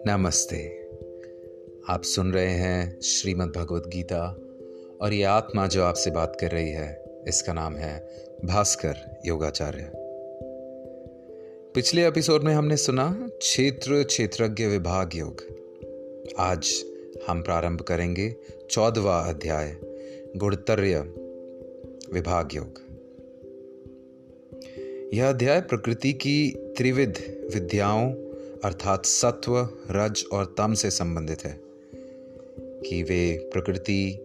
नमस्ते। आप सुन रहे हैं श्रीमद् भगवद गीता और ये आत्मा जो आपसे बात कर रही है इसका नाम है भास्कर योगाचार्य। पिछले एपिसोड में हमने सुना क्षेत्रज्ञ विभाग योग। आज हम प्रारंभ करेंगे 14वां अध्याय गुणत्रय विभाग योग। यह अध्याय प्रकृति की त्रिविध विद्याओं अर्थात सत्व, रज और तम से संबंधित है कि वे प्रकृति,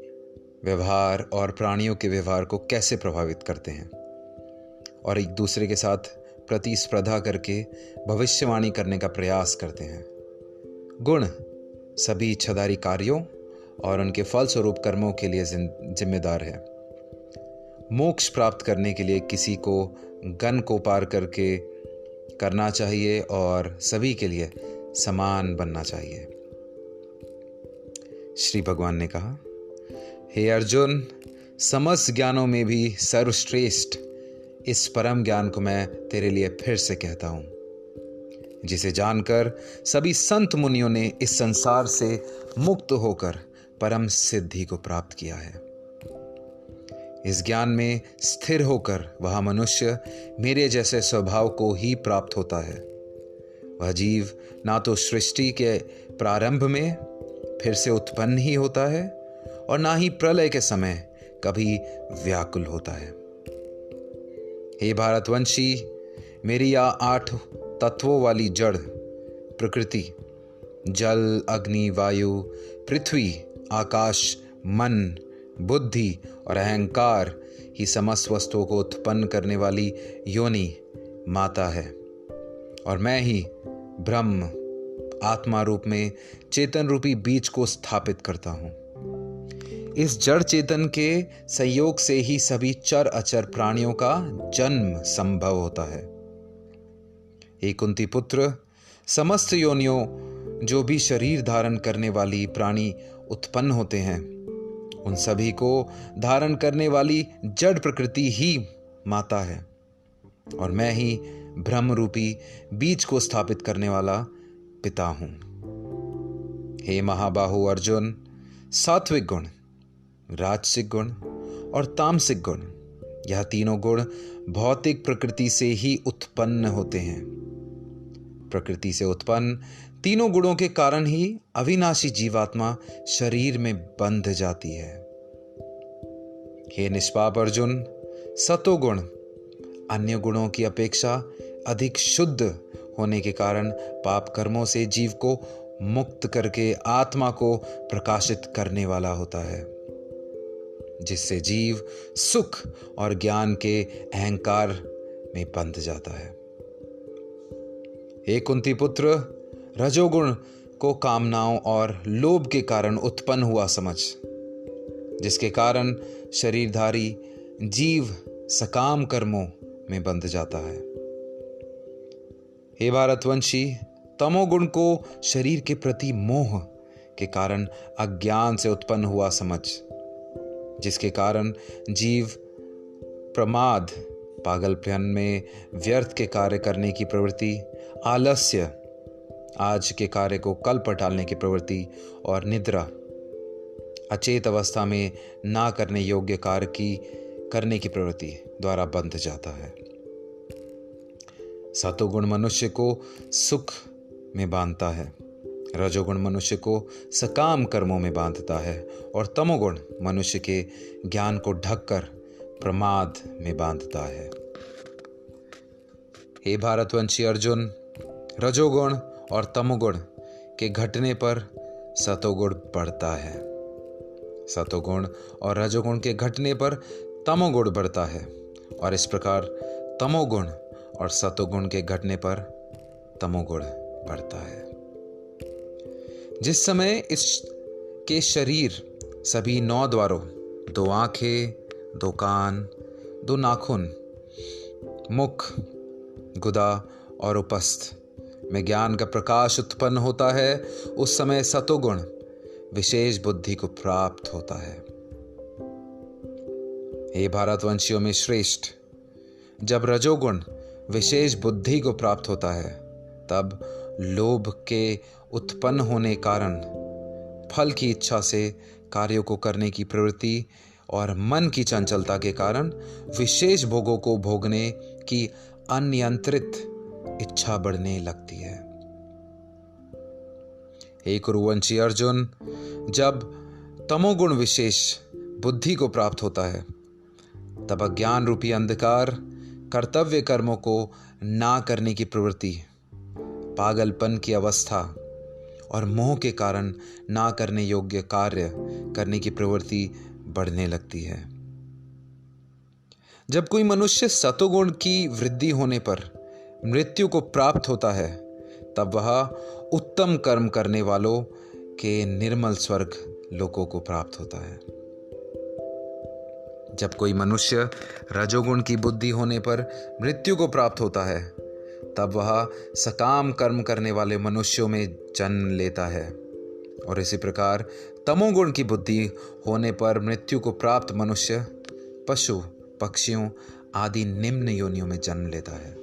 व्यवहार और प्राणियों के व्यवहार को कैसे प्रभावित करते हैं और एक दूसरे के साथ प्रतिस्पर्धा करके भविष्यवाणी करने का प्रयास करते हैं। गुण सभी इच्छाधारी कार्यों और उनके फलस्वरूप कर्मों के लिए जिम्मेदार है। मोक्ष प्राप्त करने के लिए किसी को गण को पार करके करना चाहिए और सभी के लिए समान बनना चाहिए। श्री भगवान ने कहा, हे अर्जुन, समस्त ज्ञानों में भी सर्वश्रेष्ठ इस परम ज्ञान को मैं तेरे लिए फिर से कहता हूं, जिसे जानकर सभी संत मुनियों ने इस संसार से मुक्त होकर परम सिद्धि को प्राप्त किया है। इस ज्ञान में स्थिर होकर वह मनुष्य मेरे जैसे स्वभाव को ही प्राप्त होता है। वह जीव ना तो सृष्टि के प्रारंभ में फिर से उत्पन्न ही होता है और ना ही प्रलय के समय कभी व्याकुल होता है। हे भारतवंशी, मेरी यह 8 तत्वों वाली जड़ प्रकृति, जल, अग्नि, वायु, पृथ्वी, आकाश, मन, बुद्धि और अहंकार ही समस्त वस्तुओं को उत्पन्न करने वाली योनि माता है और मैं ही ब्रह्म आत्मा रूप में चेतन रूपी बीज को स्थापित करता हूं। इस जड़ चेतन के संयोग से ही सभी चर अचर प्राणियों का जन्म संभव होता है। हे कुंती पुत्र, समस्त योनियों जो भी शरीर धारण करने वाली प्राणी उत्पन्न होते हैं, उन सभी को धारण करने वाली जड़ प्रकृति ही माता है और मैं ही ब्रह्म रूपी बीज को स्थापित करने वाला पिता हूं। हे महाबाहु अर्जुन, सात्विक गुण, राजसिक गुण और तामसिक गुण, यह तीनों गुण भौतिक प्रकृति से ही उत्पन्न होते हैं। प्रकृति से उत्पन्न तीनों गुणों के कारण ही अविनाशी जीवात्मा शरीर में बंध जाती है। हे निष्पाप अर्जुन, सतोगुण अन्य गुणों की अपेक्षा अधिक शुद्ध होने के कारण पाप कर्मों से जीव को मुक्त करके आत्मा को प्रकाशित करने वाला होता है, जिससे जीव सुख और ज्ञान के अहंकार में बंध जाता है। हे कुंती पुत्र, रजोगुण को कामनाओं और लोभ के कारण उत्पन्न हुआ समझ, जिसके कारण शरीरधारी जीव सकाम कर्मों में बंध जाता है। हे भारतवंशी, तमोगुण को शरीर के प्रति मोह के कारण अज्ञान से उत्पन्न हुआ समझ, जिसके कारण जीव प्रमाद, पागलपन में व्यर्थ के कार्य करने की प्रवृत्ति, आलस्य, आज के कार्य को कल पर टालने की प्रवृत्ति और निद्रा, अचेत अवस्था में ना करने योग्य कार्य की करने की प्रवृत्ति द्वारा बंध जाता है। सतोगुण मनुष्य को सुख में बांधता है, रजोगुण मनुष्य को सकाम कर्मों में बांधता है और तमोगुण मनुष्य के ज्ञान को ढककर प्रमाद में बांधता है। हे भारतवंशी अर्जुन, रजोगुण और तमोगुण के घटने पर सतोगुण बढ़ता है, सतोगुण और रजोगुण के घटने पर तमोगुण बढ़ता है और इस प्रकार तमोगुण और सतोगुण के घटने पर तमोगुण बढ़ता है। जिस समय इसके शरीर सभी 9 द्वारों, 2 आंखें, 2 कान, 2 नाखून, मुख, गुदा और उपस्थ में ज्ञान का प्रकाश उत्पन्न होता है, उस समय सतोगुण विशेष बुद्धि को प्राप्त होता है। हे भारतवंशियों में श्रेष्ठ, जब रजोगुण विशेष बुद्धि को प्राप्त होता है, तब लोभ के उत्पन्न होने कारण फल की इच्छा से कार्यों को करने की प्रवृत्ति और मन की चंचलता के कारण विशेष भोगों को भोगने की अनियंत्रित इच्छा बढ़ने लगती है। हे कुरुवंशी अर्जुन, जब तमोगुण विशेष बुद्धि को प्राप्त होता है तब अज्ञान रूपी अंधकार कर्तव्य कर्मों को ना करने की प्रवृत्ति, पागलपन की अवस्था और मोह के कारण ना करने योग्य कार्य करने की प्रवृत्ति बढ़ने लगती है। जब कोई मनुष्य सतोगुण की वृद्धि होने पर मृत्यु को प्राप्त होता है तब वह उत्तम कर्म करने वालों के निर्मल स्वर्ग लोकों को प्राप्त होता है। जब कोई मनुष्य रजोगुण की बुद्धि होने पर मृत्यु को प्राप्त होता है तब वह सकाम कर्म करने वाले मनुष्यों में जन्म लेता है, और इसी प्रकार तमोगुण की बुद्धि होने पर मृत्यु को प्राप्त मनुष्य पशु पक्षियों आदि निम्न योनियों में जन्म लेता है।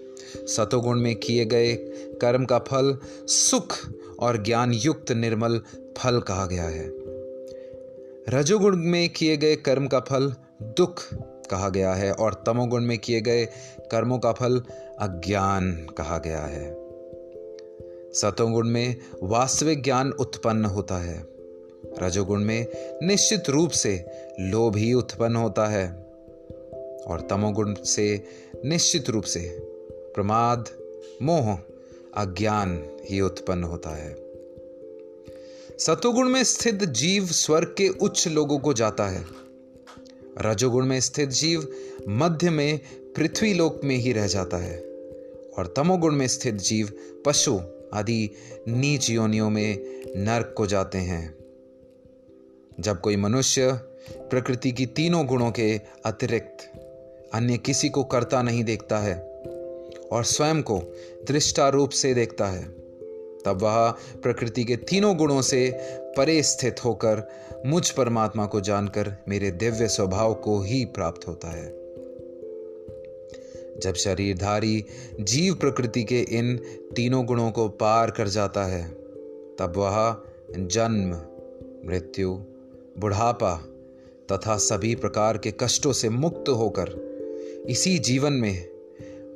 सतोगुण में किए गए कर्म का फल सुख और ज्ञान युक्त निर्मल फल कहा गया है। रजोगुण में किए गए कर्म का फल दुख कहा गया है और तमोगुण में किए गए कर्मों का फल अज्ञान कहा गया है। सतोगुण में वास्तविक ज्ञान उत्पन्न होता है, रजोगुण में निश्चित रूप से लोभ ही उत्पन्न होता है और तमोगुण से निश्चित रूप से प्रमाद मोह अज्ञान ही उत्पन्न होता है। सतोगुण में स्थित जीव स्वर्ग के उच्च लोगों को जाता है, रजोगुण में स्थित जीव मध्य में पृथ्वी लोक में ही रह जाता है और तमोगुण में स्थित जीव पशु आदि नीच योनियों में नरक को जाते हैं। जब कोई मनुष्य प्रकृति की तीनों गुणों के अतिरिक्त अन्य किसी को करता नहीं देखता है और स्वयं को दृष्टा रूप से देखता है तब वह प्रकृति के तीनों गुणों से परे स्थित होकर मुझ परमात्मा को जानकर मेरे दिव्य स्वभाव को ही प्राप्त होता है। जब शरीरधारी जीव प्रकृति के इन तीनों गुणों को पार कर जाता है तब वह जन्म मृत्यु बुढ़ापा तथा सभी प्रकार के कष्टों से मुक्त होकर इसी जीवन में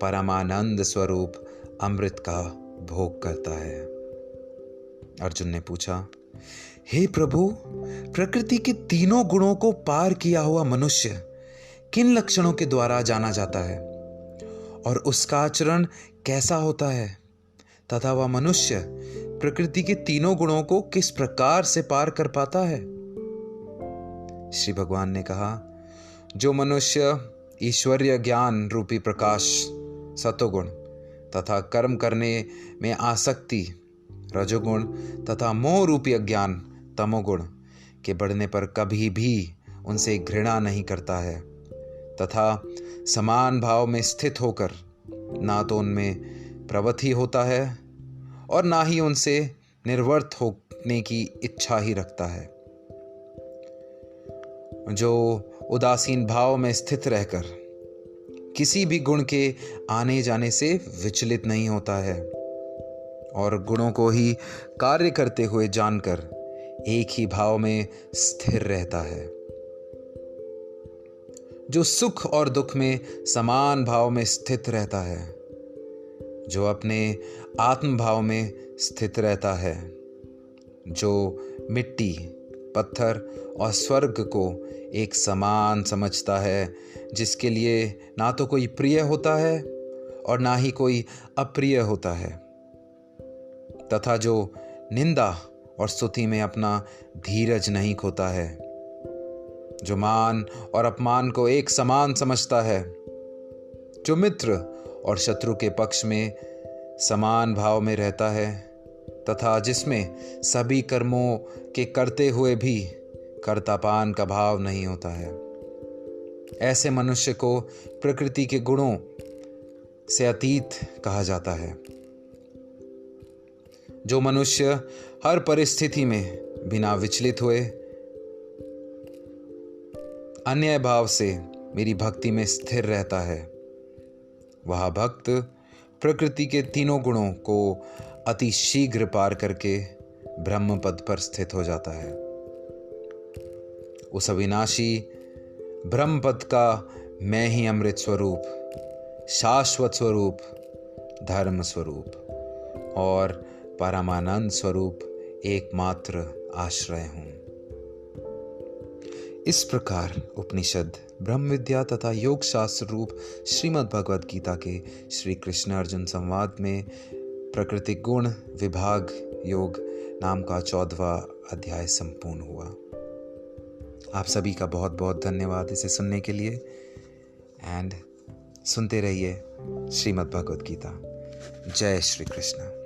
परमानंद स्वरूप अमृत का भोग करता है। अर्जुन ने पूछा, हे प्रभु, प्रकृति के तीनों गुणों को पार किया हुआ मनुष्य किन लक्षणों के द्वारा जाना जाता है और उसका आचरण कैसा होता है तथा वह मनुष्य प्रकृति के तीनों गुणों को किस प्रकार से पार कर पाता है? श्री भगवान ने कहा, जो मनुष्य ईश्वरीय ज्ञान रूपी प्रकाश सतोगुण तथा कर्म करने में आसक्ति रजोगुण तथा मोह रूपी अज्ञान तमोगुण के बढ़ने पर कभी भी उनसे घृणा नहीं करता है तथा समान भाव में स्थित होकर ना तो उनमें प्रवृत्ति होता है और ना ही उनसे निर्वर्त होने की इच्छा ही रखता है, जो उदासीन भाव में स्थित रहकर किसी भी गुण के आने जाने से विचलित नहीं होता है और गुणों को ही कार्य करते हुए जानकर एक ही भाव में स्थिर रहता है, जो सुख और दुख में समान भाव में स्थित रहता है, जो अपने आत्म भाव में स्थित रहता है, जो मिट्टी पत्थर और स्वर्ग को एक समान समझता है, जिसके लिए ना तो कोई प्रिय होता है और ना ही कोई अप्रिय होता है, तथा जो निंदा और स्तुति में अपना धीरज नहीं खोता है, जो मान और अपमान को एक समान समझता है, जो मित्र और शत्रु के पक्ष में समान भाव में रहता है तथा जिसमें सभी कर्मों के करते हुए भी कर्तापान का भाव नहीं होता है। ऐसे मनुष्य को प्रकृति के गुणों से अतीत कहा जाता है। जो मनुष्य हर परिस्थिति में बिना विचलित हुए अन्य भाव से मेरी भक्ति में स्थिर रहता है, वह भक्त प्रकृति के तीनों गुणों को अति शीघ्र पार करके ब्रह्म पद पर स्थित हो जाता है। उस अविनाशी ब्रह्म पद का मैं ही अमृत स्वरूप, शाश्वत स्वरूप, धर्म स्वरूप और परमानंद स्वरूप एकमात्र आश्रय हूं। इस प्रकार उपनिषद, ब्रह्म विद्या तथा योग शास्त्र रूप श्रीमद् भगवद गीता के श्री कृष्ण अर्जुन संवाद में प्रकृति गुण विभाग योग नाम का 14वां अध्याय संपूर्ण हुआ। आप सभी का बहुत बहुत धन्यवाद इसे सुनने के लिए एंड सुनते रहिए श्रीमद् भगवद गीता। जय श्री कृष्ण।